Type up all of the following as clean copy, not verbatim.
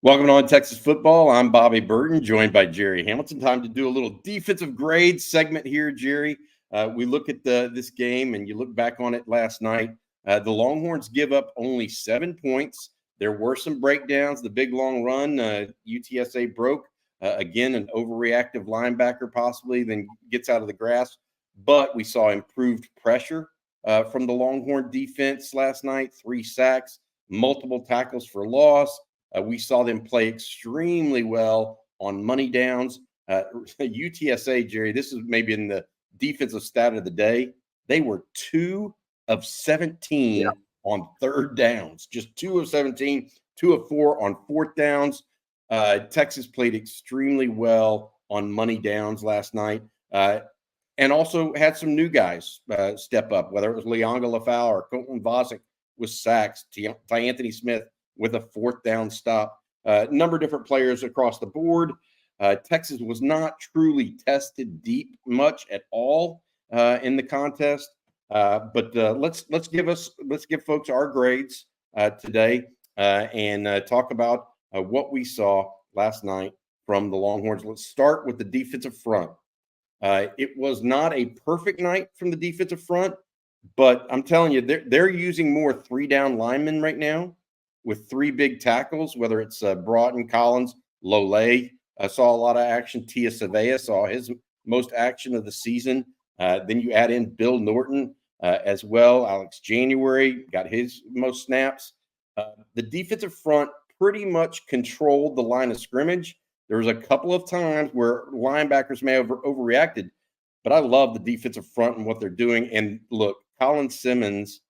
Welcome on Texas football. I'm Bobby Burton, joined by Gerry Hamilton. Time to do a little defensive grade segment here, Gerry. We look at this game, and you look back on it last night. The Longhorns give up only 7 points. There were some breakdowns. The big long run, UTSA broke. Again, an overreactive linebacker possibly then gets out of the grasp. But we saw improved pressure from the Longhorn defense last night. 3 sacks, multiple tackles for loss. We saw them play extremely well on money downs. UTSA, Gerry, this is maybe in the defensive stat of the day. They were 2 of 17 on third downs, just 2 of 17, 2 of 4 on fourth downs. Texas played extremely well on money downs last night, and also had some new guys step up, whether it was Leonga Lafau or Colton Vosick with sacks, Anthony Smith with a fourth down stop. Number of different players across the board. Texas was not truly tested deep much at all in the contest. But let's give folks our grades today and talk about what we saw last night from the Longhorns. Let's start with the defensive front. It was not a perfect night from the defensive front, but I'm telling you, they're using more 3-down linemen right now with 3 big tackles, whether it's Broughton, Collins, Lole. Saw a lot of action. Tia Savea saw his most action of the season. Then you add in Bill Norton as well. Alex January got his most snaps. The defensive front pretty much controlled the line of scrimmage. There was a couple of times where linebackers may have overreacted, but I love the defensive front and what they're doing. And look, Colin Simmons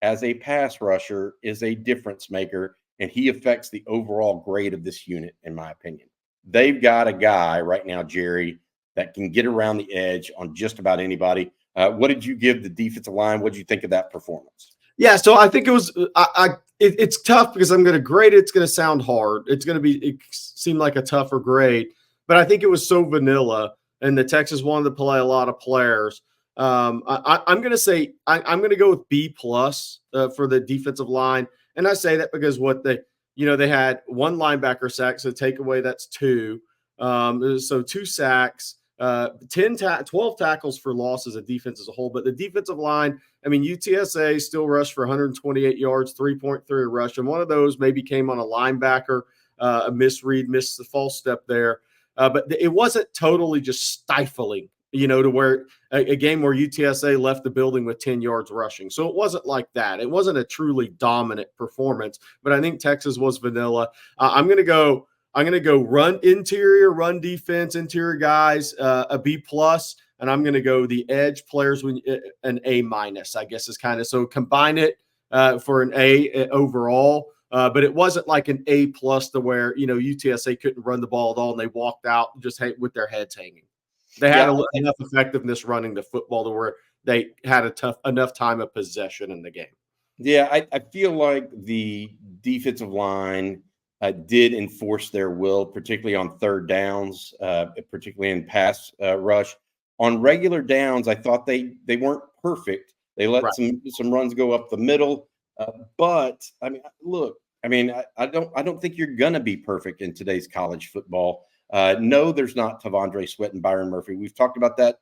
as a pass rusher is a difference maker, and he affects the overall grade of this unit, in my opinion. They've got a guy right now, Gerry, that can get around the edge on just about anybody. What did you give the defensive line? What did you think of that performance? Yeah, so I think it was it's tough because I'm going to grade it. It's going to sound hard. It seemed like a tougher grade, but I think it was so vanilla, and the Texas wanted to play a lot of players. I'm going to say I'm going to go with B+ for the defensive line, and I say that because they had 1 linebacker sack, so take away that's 2, so 2 sacks, 12 tackles for loss as a defense as a whole. But the defensive line, I mean, UTSA still rushed for 128 yards, 3.3 a rush, and one of those maybe came on a linebacker, a misread, missed the false step there, but it wasn't totally just stifling, to where a game where UTSA left the building with 10 yards rushing. So it wasn't like that. It wasn't a truly dominant performance, but I think Texas was vanilla. I'm going to go run defense, interior guys, a B+, and I'm going to go the edge players an A-, I guess is kind of, so combine it for an A overall. But it wasn't like an A+ to where, UTSA couldn't run the ball at all and they walked out just with their heads hanging. They had enough effectiveness running the football to where they had enough time of possession in the game. Yeah, I feel like the defensive line did enforce their will, particularly on third downs, particularly in pass rush. On regular downs, I thought they weren't perfect. They let some runs go up the middle, but I mean, look, I don't think you're gonna be perfect in today's college football. No, there's not Tavondre Sweat and Byron Murphy. We've talked about that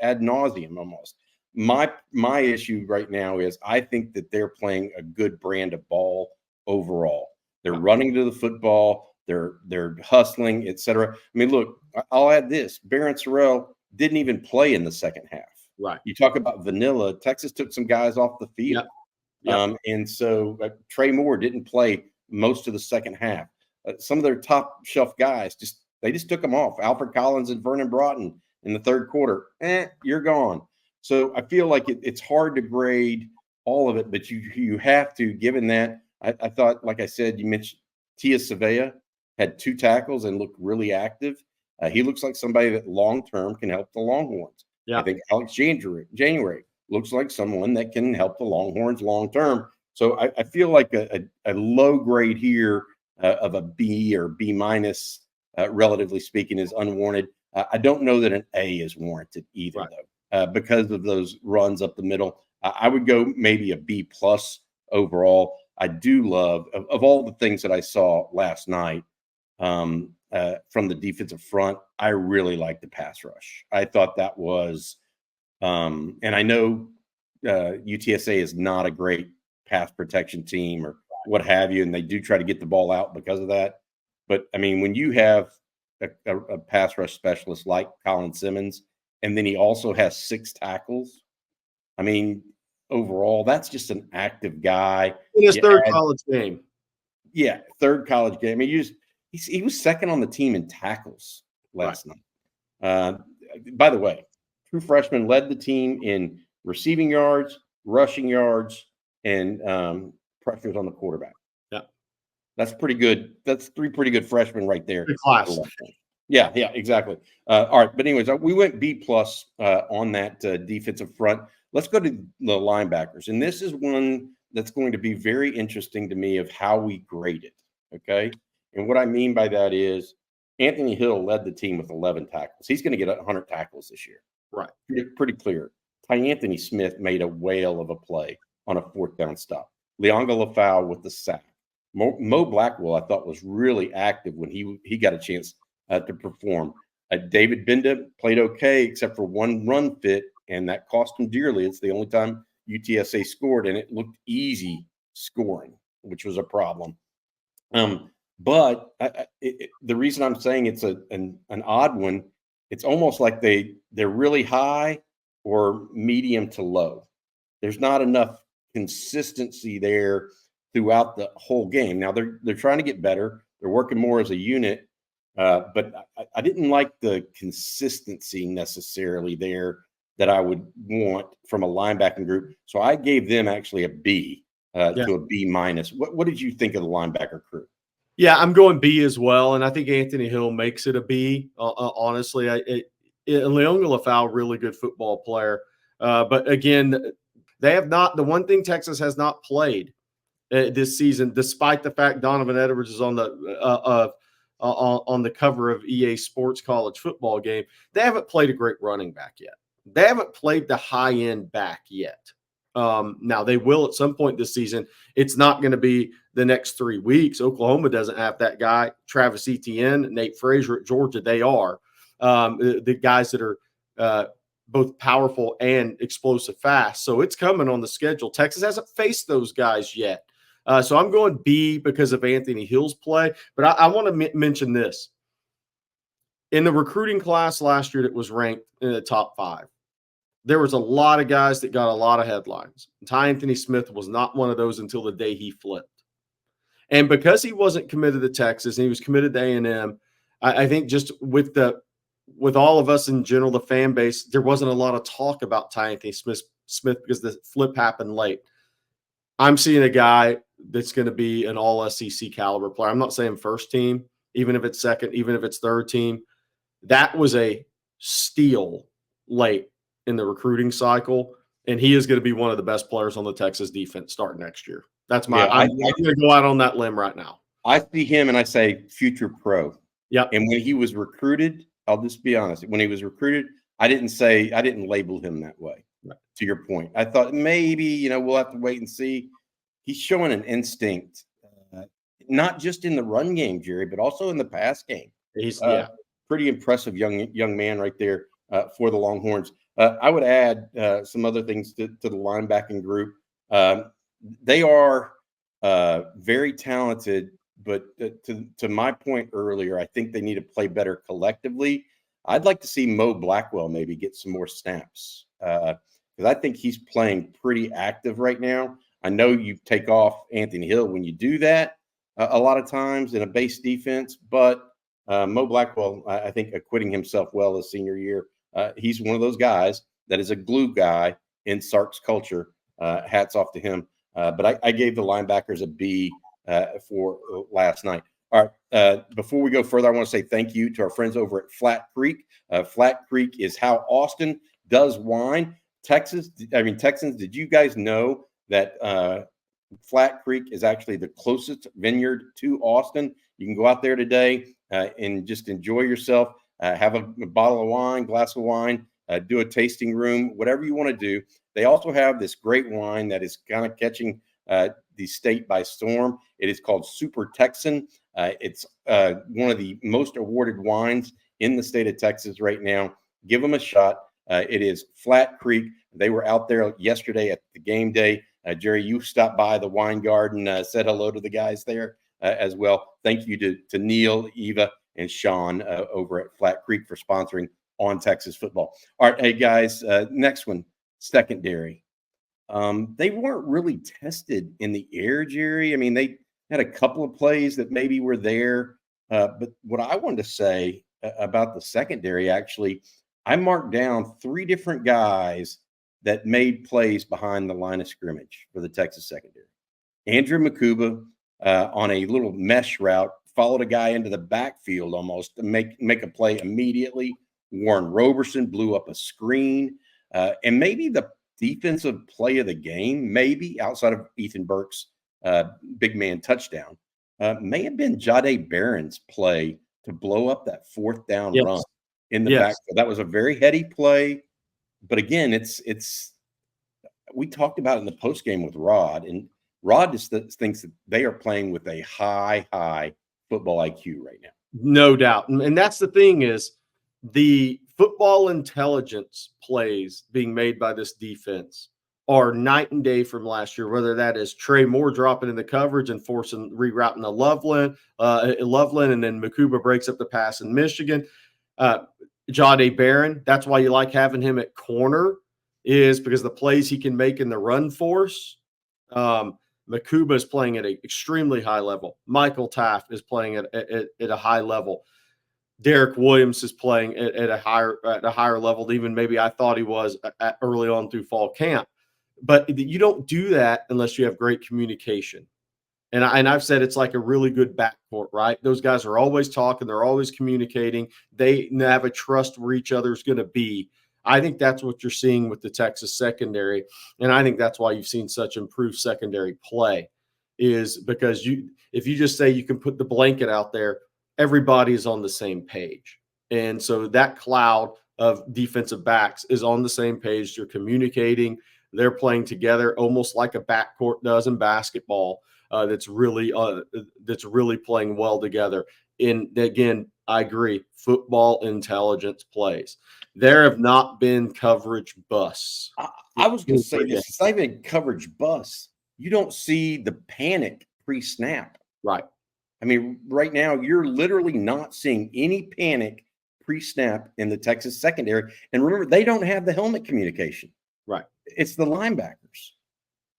ad nauseum almost. My issue right now is I think that they're playing a good brand of ball overall. They're running to the football. They're hustling, etc. I mean, look, I'll add this. Barron Sorrell didn't even play in the second half. Right. You talk about vanilla. Texas took some guys off the field. And so Trey Moore didn't play most of the second half. Some of their top shelf guys just took them off. Alfred Collins and Vernon Broughton in the third quarter. You're gone. So I feel like it's hard to grade all of it, but you have to, given that. I thought, like I said, you mentioned Tia Savea had 2 tackles and looked really active. He looks like somebody that long-term can help the Longhorns. I think Alex January looks like someone that can help the Longhorns long-term. So I feel like a low grade here of a B or B-, relatively speaking, is unwarranted. I don't know that an A is warranted either, though, because of those runs up the middle. I would go maybe a B+ overall. I do love, of all the things that I saw last night, from the defensive front. I really like the pass rush. I thought that was, and I know UTSA is not a great pass protection team or what have you, and they do try to get the ball out because of that. But I mean, when you have a pass rush specialist like Colin Simmons, and then he also has 6 tackles, I mean, overall, that's just an active guy. In his third college game. Yeah, third college game. He was second on the team in tackles last night. By the way, true freshman led the team in receiving yards, rushing yards, and pressures on the quarterback. Yeah, that's pretty good. That's 3 pretty good freshmen right there. Good class. Yeah, exactly. All right, but anyways, we went B+ on that defensive front. Let's go to the linebackers, and this is one that's going to be very interesting to me of how we grade it. Okay, and what I mean by that is Anthony Hill led the team with 11 tackles. He's going to get 100 tackles this year. Right, pretty clear. Anthony Smith made a whale of a play on a 4th down stop. Leonga Lafau with the sack. Mo Blackwell, I thought, was really active when he got a chance to perform. David Benda played okay, except for one run fit, and that cost him dearly. It's the only time UTSA scored, and it looked easy scoring, which was a problem. But the reason I'm saying it's an odd one, it's almost like they're really high or medium to low. There's not enough consistency there throughout the whole game. Now they're trying to get better. They're working more as a unit, but I didn't like the consistency necessarily there that I would want from a linebacking group. So I gave them actually a B to a B-. What did you think of the linebacker crew? Yeah, I'm going B as well, and I think Anthony Hill makes it a B. Honestly, Leonga Lafau, really good football player, but again, they have not. The one thing Texas has not played this season, despite the fact Donovan Edwards is on the cover of EA Sports College Football Game, they haven't played a great running back yet. They haven't played the high end back yet. Now they will at some point this season. It's not going to be the next 3 weeks. Oklahoma doesn't have that guy. Travis Etienne, Nate Frazier at Georgia, they are the guys that are both powerful and explosive fast. So it's coming on the schedule. Texas hasn't faced those guys yet. So I'm going B because of Anthony Hill's play. But I want to mention this. In the recruiting class last year that was ranked in the top 5, there was a lot of guys that got a lot of headlines. Anthony Smith was not one of those until the day he flipped. And because he wasn't committed to Texas and he was committed to A&M, I think just with all of us in general, the fan base, there wasn't a lot of talk about Anthony Smith because the flip happened late. I'm seeing a guy that's going to be an all SEC caliber player. I'm not saying first team, even if it's second, even if it's third team. That was a steal late in the recruiting cycle, and he is going to be one of the best players on the Texas defense starting next year. That's I'm going to go out on that limb right now. I see him and I say future pro. Yep. And when he was recruited, I'll just be honest. When he was recruited, I didn't label him that way. Right. To your point, I thought maybe, we'll have to wait and see. He's showing an instinct, not just in the run game, Jerry, but also in the pass game. He's pretty impressive young man right there for the Longhorns. I would add some other things to the linebacking group. They are very talented, but to my point earlier, I think they need to play better collectively. I'd like to see Mo Blackwell maybe get some more snaps because I think he's playing pretty active right now. I know you take off Anthony Hill when you do that a lot of times in a base defense, but Mo Blackwell, I think, acquitting himself well his senior year. He's one of those guys that is a glue guy in Sark's culture. Hats off to him. But I gave the linebackers a B for last night. All right. Before we go further, I want to say thank you to our friends over at Flat Creek. Flat Creek is how Austin does wine. Texans, did you guys know that Flat Creek is actually the closest vineyard to Austin? You can go out there today and just enjoy yourself. Have a bottle of wine, glass of wine, do a tasting room, whatever you want to do. They also have this great wine that is kind of catching the state by storm. It is called Super Texan. It's one of the most awarded wines in the state of Texas right now. Give them a shot. It is Flat Creek. They were out there yesterday at the game day. Jerry, you stopped by the wine garden, said hello to the guys there as well. Thank you to Neil, Eva, and Sean over at Flat Creek for sponsoring On Texas Football. All right, hey guys, next one, secondary. They weren't really tested in the air, Jerry. I mean, they had a couple of plays that maybe were there. But what I wanted to say about the secondary, actually, I marked down 3 different guys that made plays behind the line of scrimmage for the Texas secondary. Andrew Makuba on a little mesh route followed a guy into the backfield almost to make a play immediately. Warren Roberson blew up a screen. And maybe the defensive play of the game, maybe outside of Ethan Burke's big man touchdown, may have been Jahdae Barron's play to blow up that 4th down run in the backfield. That was a very heady play. But again, it's we talked about it in the post game with Rod, and Rod just thinks that they are playing with a high football IQ right now. No doubt. And that's the thing is the football intelligence plays being made by this defense are night and day from last year, whether that is Trey Moore dropping in the coverage and rerouting to Loveland, and then Makuba breaks up the pass in Michigan. Jahdae Barron, that's why you like having him at corner, is because the plays he can make in the run force. Makuba is playing at an extremely high level. Michael Taft is playing at a high level. Derek Williams is playing at a higher level than even maybe I thought he was early on through fall camp. But you don't do that unless you have great communication. And I've said it's like a really good backcourt, right? Those guys are always talking. They're always communicating. They have a trust where each other is going to be. I think that's what you're seeing with the Texas secondary. And I think that's why you've seen such improved secondary play, is because if you just say you can put the blanket out there, everybody is on the same page. And so that cloud of defensive backs is on the same page. They're communicating. They're playing together almost like a backcourt does in basketball. That's really playing well together. And again, I agree, football intelligence plays. There have not been coverage busts. I was going to say this. It's not even coverage busts. You don't see the panic pre-snap. Right. I mean, right now, you're literally not seeing any panic pre-snap in the Texas secondary. And remember, they don't have the helmet communication. Right. It's the linebackers.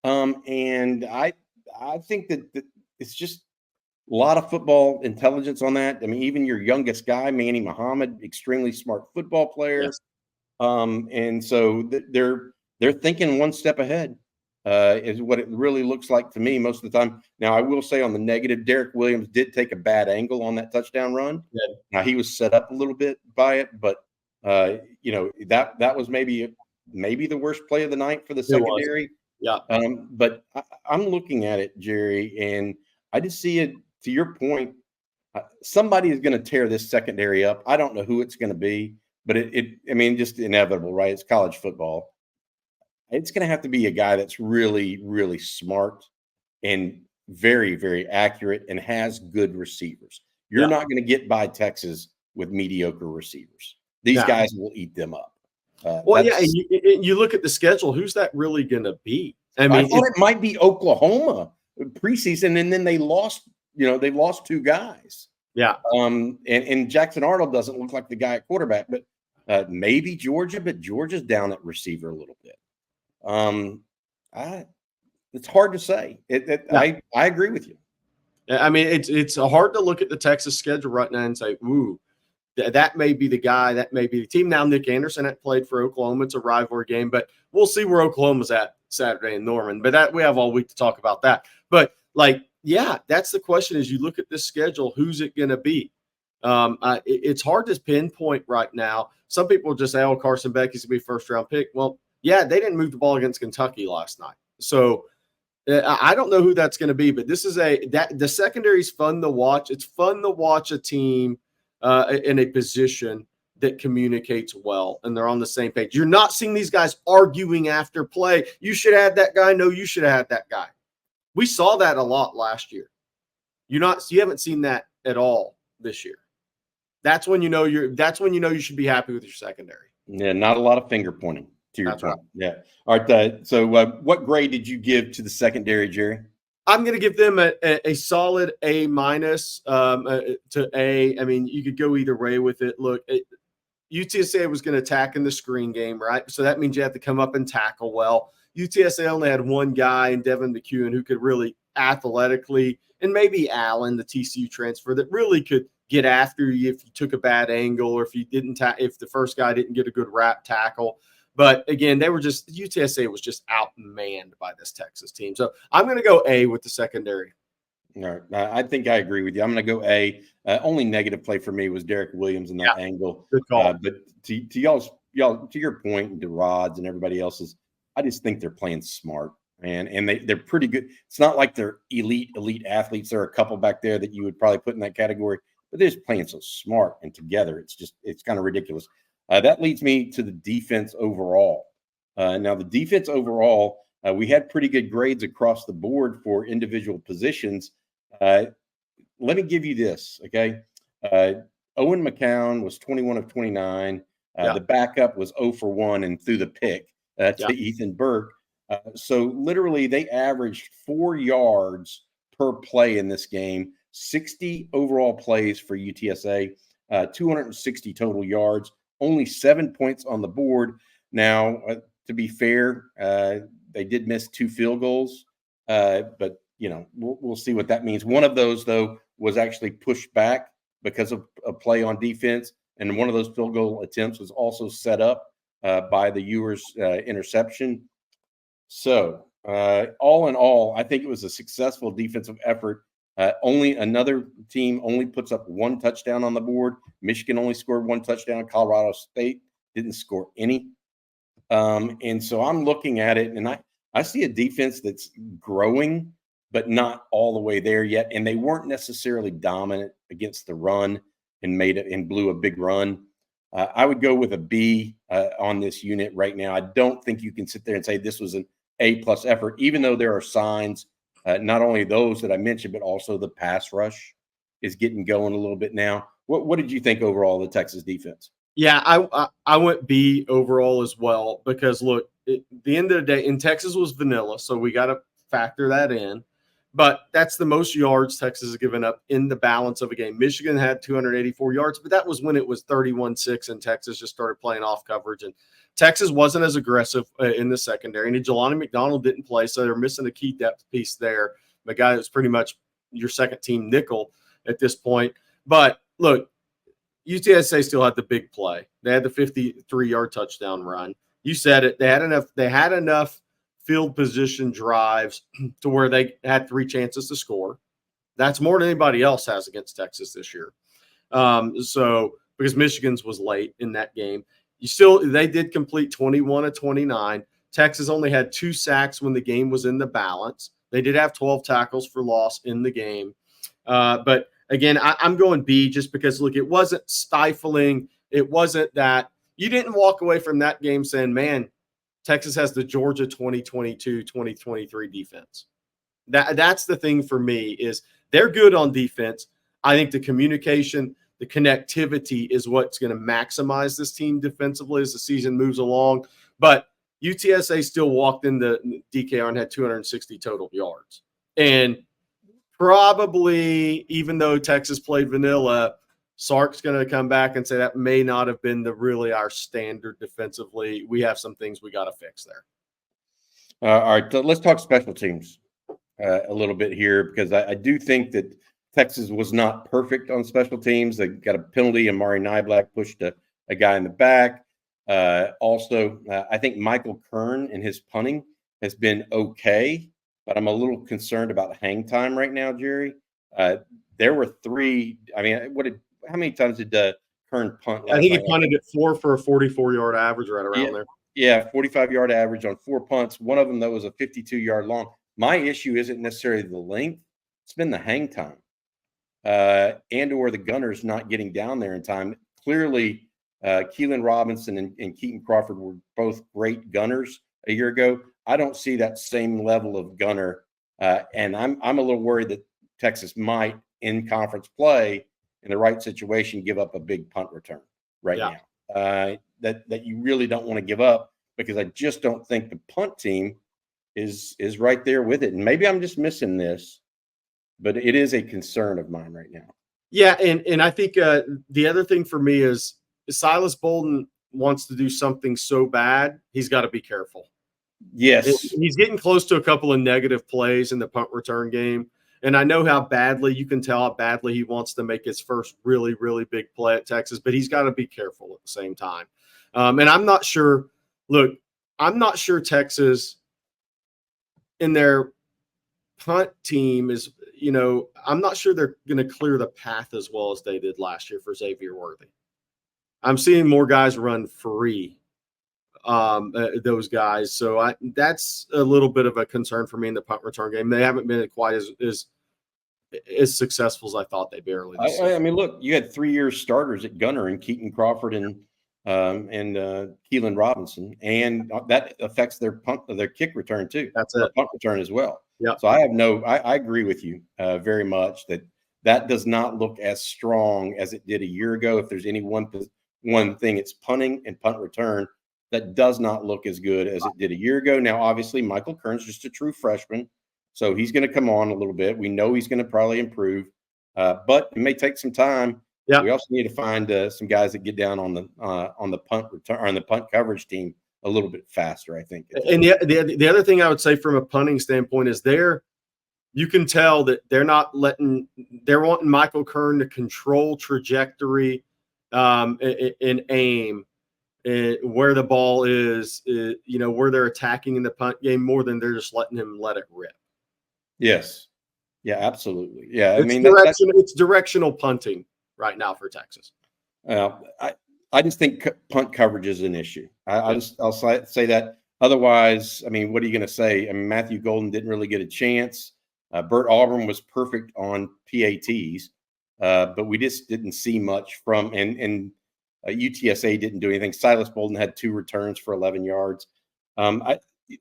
And I think that it's just a lot of football intelligence on that. I mean, even your youngest guy, Manny Muhammad, extremely smart football player. Yes. And so they're thinking one step ahead, is what it really looks like to me most of the time. Now, I will say on the negative, Derek Williams did take a bad angle on that touchdown run. Yeah. Now, he was set up a little bit by it, but that was maybe the worst play of the night for the secondary. Yeah. But I'm looking at it, Jerry, and I just see it, to your point, somebody is going to tear this secondary up. I don't know who it's going to be, but just inevitable, right? It's college football. It's going to have to be a guy that's really, really smart and very, very accurate and has good receivers. You're not going to get by Texas with mediocre receivers. These guys will eat them up. And you look at the schedule. Who's that really going to be? I thought it might be Oklahoma preseason, and then they lost. They lost 2 guys. Yeah. And Jackson Arnold doesn't look like the guy at quarterback, but maybe Georgia. But Georgia's down at receiver a little bit. It's hard to say. I agree with you. I mean, it's hard to look at the Texas schedule right now and say, ooh, that may be the guy, that may be the team. Now, Nick Anderson had played for Oklahoma. It's a rivalry game, but we'll see where Oklahoma's at Saturday in Norman. But we have all week to talk about that. But that's the question: is you look at this schedule, who's it going to be? It's hard to pinpoint right now. Some people just say, "Oh, Carson Becky's going to be first-round pick." Well, yeah, they didn't move the ball against Kentucky last night, so I don't know who that's going to be. But this is the secondary is fun to watch. It's fun to watch a team in a position that communicates well and they're on the same page. You're not seeing these guys arguing after play. You should have had that guy. No, you should have had that guy. We saw that a lot last year. You haven't seen that at all this year. That's when you know you should be happy with your secondary. Yeah, not a lot of finger pointing to your That's point. right. Yeah. All right. So what grade did you give to the secondary, Jerry? I'm going to give them a solid A minus to A. I mean, you could go either way with it. Look, UTSA was going to attack in the screen game, right? So that means you have to come up and tackle well. UTSA only had one guy in Devin McEwen who could really athletically, and maybe Allen, the TCU transfer, that really could get after you if you took a bad angle or if you didn't if the first guy didn't get a good wrap tackle. But again, UTSA was just outmanned by this Texas team. So I'm going to go A with the secondary. All right. I think I agree with you. I'm going to go A. Only negative play for me was Derek Williams in that angle. Good call. But to y'all, to your point, and to Rod's and everybody else's, I just think they're playing smart, and they're pretty good. It's not like they're elite athletes. There are a couple back there that you would probably put in that category, but they're just playing so smart and together. It's kind of ridiculous. That leads me to the defense overall. Now, the defense overall, we had pretty good grades across the board for individual positions. Let me give you this, okay? Owen McCown was 21 of 29. The backup was 0 for 1 and threw the pick to Ethan Burke. So literally they averaged 4 yards per play in this game, 60 overall plays for UTSA, 260 total yards, only 7 points on the board. Now, to be fair, they did miss 2 field goals, but we'll see what that means. One of those, though, was actually pushed back because of a play on defense, and one of those field goal attempts was also set up by the Ewers interception. So, all in all, I think it was a successful defensive effort. Only another team only puts up 1 touchdown on the board. Michigan only scored 1 touchdown. Colorado State didn't score any. And so I'm looking at it, and I see a defense that's growing, but not all the way there yet. And they weren't necessarily dominant against the run and blew a big run. I would go with a B on this unit right now. I don't think you can sit there and say this was an A+ effort, even though there are signs, not only those that I mentioned, but also the pass rush is getting going a little bit now. What did you think overall of the Texas defense? Yeah, I went B overall as well because, look, at the end of the day, in Texas was vanilla, so we got to factor that in. But that's the most yards Texas has given up in the balance of a game. Michigan had 284 yards, but that was when it was 31-6 and Texas just started playing off coverage. And Texas wasn't as aggressive in the secondary. And Jelani McDonald didn't play, so they're missing a key depth piece there. The guy that's pretty much your second-team nickel at this point. But, look, UTSA still had the big play. They had the 53-yard touchdown run. You said it. They had enough field position drives to where they had 3 chances to score. That's more than anybody else has against Texas this year. So because Michigan's was late in that game, they did complete 21 of 29. Texas only had 2 sacks when the game was in the balance. They did have 12 tackles for loss in the game. But again, I'm going B just because, look, it wasn't stifling. It wasn't that you didn't walk away from that game saying, man, Texas has the Georgia 2022-2023 defense. That's the thing for me is they're good on defense. I think the communication, the connectivity is what's going to maximize this team defensively as the season moves along. But UTSA still walked into DKR and had 260 total yards. And probably, even though Texas played vanilla, Sark's going to come back and say that may not have been really our standard defensively. We have some things we got to fix there. All right, so let's talk special teams a little bit here because I do think that Texas was not perfect on special teams. They got a penalty, and Amari Niblack pushed a guy in the back. I think Michael Kern and his punting has been okay, but I'm a little concerned about hang time right now, Jerry. There were 3. I mean, how many times did Kern punt last I think night? he punted it 4 for a 44-yard average right around there. Yeah, 45-yard average on 4 punts. One of them, though, was a 52-yard long. My issue isn't necessarily the length. It's been the hang time and or the gunners not getting down there in time. Clearly, Keelan Robinson and Keaton Crawford were both great gunners a year ago. I don't see that same level of gunner, and I'm a little worried that Texas might in conference play in the right situation give up a big punt return now. That you really don't want to give up, because I just don't think the punt team is right there with it. And maybe I'm just missing this, but it is a concern of mine right now. Yeah, and I think the other thing for me is Silas Bolden wants to do something so bad, he's got to be careful. Yes. He's getting close to a couple of negative plays in the punt return game. And I know you can tell how badly he wants to make his first really, really big play at Texas, but he's got to be careful at the same time. And I'm not sure Texas in their punt team is, I'm not sure they're going to clear the path as well as they did last year for Xavier Worthy. I'm seeing more guys run free, those guys. So that's a little bit of a concern for me in the punt return game. They haven't been quite as successful as I thought they'd be early this season. I mean, look, you had 3-year starters at gunner and Keaton Crawford and Keelan Robinson, and that affects their kick return too. That's it. Punt return as well. Yeah. So I agree with you very much that does not look as strong as it did a year ago. If there's any one thing, it's punting and punt return. That does not look as good as it did a year ago. Now, obviously, Michael Kern's just a true freshman, so he's going to come on a little bit. We know he's going to probably improve, but it may take some time. Yeah. We also need to find some guys that get down on the punt return, on the punt coverage team a little bit faster, I think. And the other thing I would say from a punting standpoint is you can tell that they're wanting Michael Kern to control trajectory and aim where the ball is, where they're attacking in the punt game more than they're just letting him let it rip. Yes. Yeah, absolutely. Yeah. It's directional punting right now for Texas. I just think punt coverage is an issue. I'll say that. Otherwise, I mean, what are you going to say? I mean, Matthew Golden didn't really get a chance. Bert Auburn was perfect on PATs, but we just didn't see much from and UTSA didn't do anything. Silas Bolden had 2 returns for 11 yards. I'm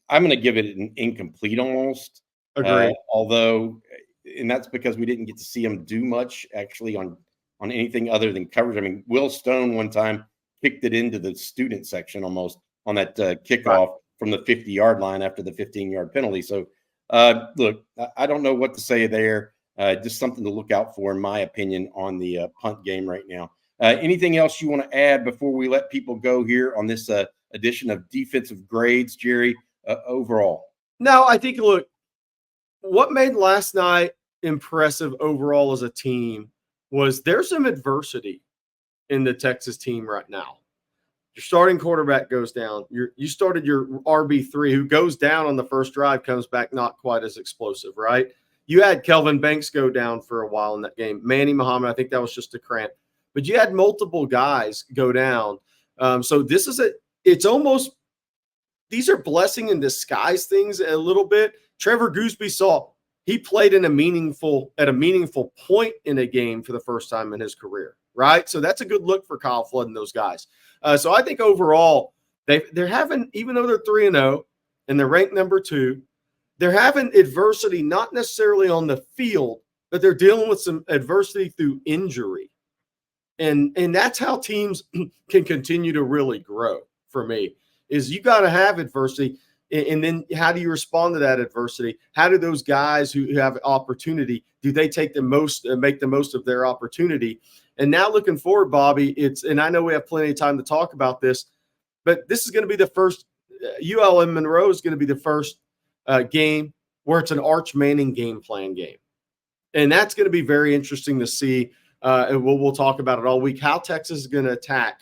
going to give it an incomplete almost. Agreed. Although, and that's because we didn't get to see him do much actually on anything other than coverage. I mean, Will Stone one time kicked it into the student section almost on that kickoff from the 50-yard line after the 15-yard penalty. So, look, I don't know what to say there. Just something to look out for, in my opinion, on the punt game right now. Anything else you want to add before we let people go here on this edition of Defensive Grades, Jerry, overall? No, I think, look, what made last night impressive overall as a team was there's some adversity in the Texas team right now. Your starting quarterback goes down. You started your RB3, who goes down on the first drive, comes back not quite as explosive, right? You had Kelvin Banks go down for a while in that game. Manny Muhammad, I think that was just a cramp. But you had multiple guys go down. So this is these are blessing in disguise things a little bit. Trevor Gooseby he played at a meaningful point in a game for the first time in his career, right? So that's a good look for Kyle Flood and those guys. So I think overall they're having, even though they're 3-0 and they're ranked number 2, they're having adversity not necessarily on the field, but they're dealing with some adversity through injury. And that's how teams can continue to really grow for me, is you got to have adversity. And then how do you respond to that adversity? How do those guys who have opportunity, do they make the most of their opportunity? And now looking forward, Bobby, and I know we have plenty of time to talk about this, but this is going to be the first, ULM Monroe is going to be the first game where it's an Arch Manning game plan game. And that's going to be very interesting to see. And we'll talk about it all week, how Texas is going to attack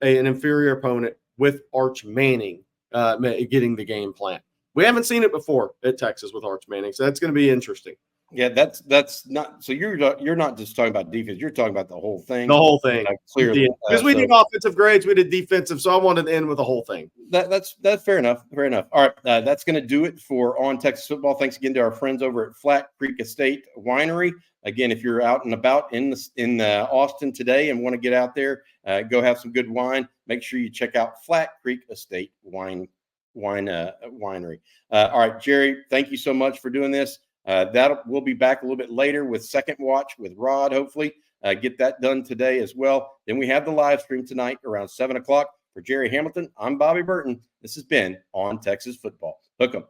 an inferior opponent with Arch Manning getting the game plan. We haven't seen it before at Texas with Arch Manning, so that's going to be interesting. Yeah, that's not. So you're not just talking about defense. You're talking about the whole thing. The whole thing, clearly, because we did offensive grades, we did defensive. So I wanted to end with the whole thing. That's fair enough. Fair enough. All right, that's going to do it for On Texas Football. Thanks again to our friends over at Flat Creek Estate Winery. Again, if you're out and about in Austin today and want to get out there, go have some good wine. Make sure you check out Flat Creek Estate Winery. All right, Jerry, thank you so much for doing this. We'll be back a little bit later with second watch with Rod, hopefully. Get that done today as well. Then we have the live stream tonight around 7 o'clock. For Gerry Hamilton, I'm Bobby Burton. This has been On Texas Football. Hook 'em.